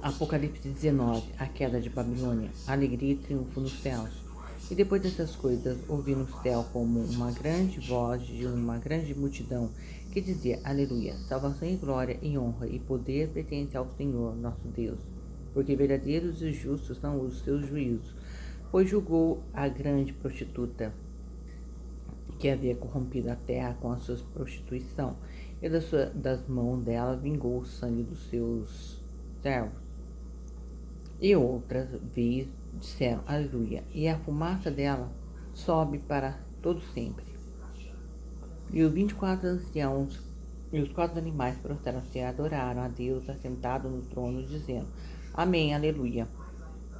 Apocalipse 19, a queda de Babilônia, alegria e triunfo nos céus. E depois dessas coisas, ouvi no céu como uma grande voz de uma grande multidão, que dizia, Aleluia, salvação e glória e honra e poder pertence ao Senhor, nosso Deus, porque verdadeiros e justos são os seus juízos, pois julgou a grande prostituta, que havia corrompido a terra com a sua prostituição, e das mãos dela vingou o sangue dos seus servos. E outras vezes disseram, Aleluia, e a fumaça dela sobe para todo sempre. E os 24 anciãos e os 4 animais prostraram-se e adoraram a Deus assentado no trono, dizendo, Amém, Aleluia.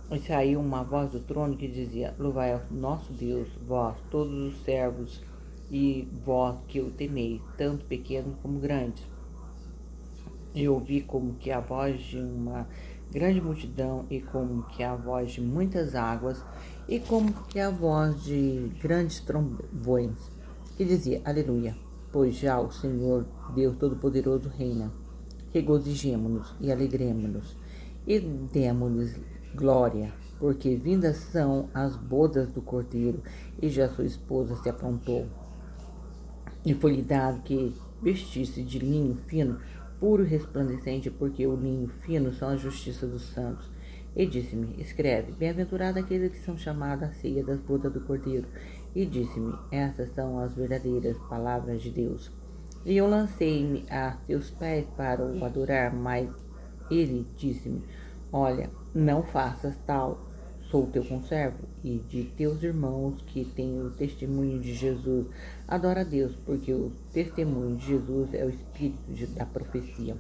E saiu uma voz do trono que dizia, Louvai ao nosso Deus, vós, todos os servos, e vós que o temeis, tanto pequenos como grandes. E ouvi como que a voz de uma grande multidão, e como que a voz de muitas águas, e como que a voz de grandes trovões, que dizia, Aleluia, pois já o Senhor, Deus Todo-Poderoso, reina. Regozijemo-nos e alegremo-nos, e demo-lhes glória, porque vindas são as bodas do Cordeiro, e já sua esposa se aprontou. E foi-lhe dado que vestisse de linho fino, puro e resplandecente, porque o linho fino são a justiça dos santos. E disse-me, escreve, bem-aventurado aqueles que são chamados à ceia das bodas do Cordeiro. E disse-me, essas são as verdadeiras palavras de Deus. E eu lancei-me a seus pés para o adorar, mas ele disse-me, olha, não faças tal, sou teu conservo e de teus irmãos que têm o testemunho de Jesus. Adora a Deus, porque o testemunho de Jesus é o espírito da profecia.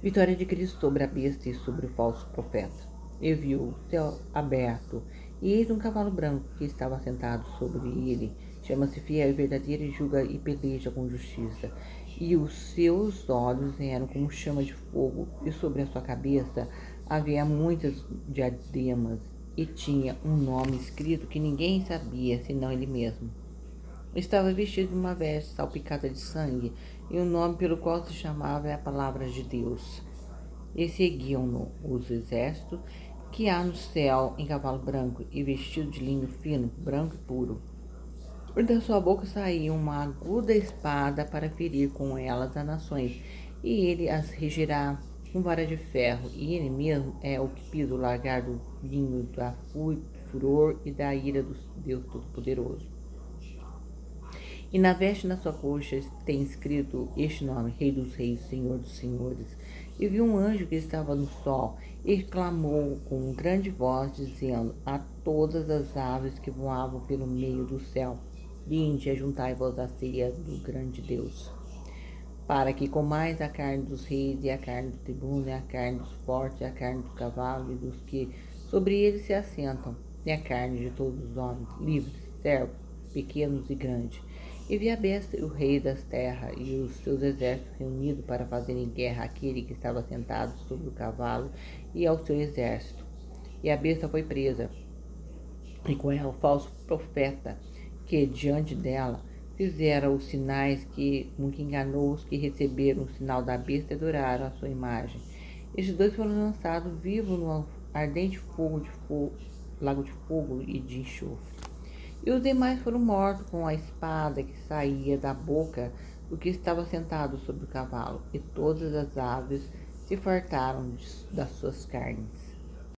Vitória de Cristo sobre a besta e sobre o falso profeta. E viu o céu aberto, e eis um cavalo branco que estava sentado sobre ele. Chama-se Fiel e Verdadeiro e julga e peleja com justiça. E os seus olhos eram como chama de fogo, e sobre a sua cabeça havia muitas diademas, e tinha um nome escrito que ninguém sabia, senão ele mesmo. Estava vestido de uma veste salpicada de sangue, e o nome pelo qual se chamava é a Palavra de Deus. E seguiam-no os exércitos que há no céu em cavalo branco, e vestido de linho fino, branco e puro. E da sua boca saía uma aguda espada para ferir com elas as nações, e ele as regirá com vara de ferro, e ele mesmo é o que pisa o lagar do vinho da furor e da ira do Deus Todo-Poderoso. E na veste na sua coxa tem escrito este nome, Rei dos Reis, Senhor dos Senhores. E viu um anjo que estava no sol, e clamou com grande voz, dizendo a todas as aves que voavam pelo meio do céu, vinde, ajuntai-vos à ceia do grande Deus, para que comais a carne dos reis, e a carne do tribuno, e a carne dos fortes, e a carne do cavalo, e dos que sobre eles se assentam, e a carne de todos os homens, livres, servos, pequenos e grandes. E vi a besta e o rei das terras, e os seus exércitos reunidos para fazerem guerra àquele que estava sentado sobre o cavalo, e ao seu exército. E a besta foi presa, e com ela o falso profeta, que diante dela fizera os sinais com que enganou os que receberam o sinal da besta e adoraram a sua imagem. Estes dois foram lançados vivos no ardente lago de fogo e de enxofre. E os demais foram mortos com a espada que saía da boca do que estava sentado sobre o cavalo, e todas as aves se fartaram das suas carnes.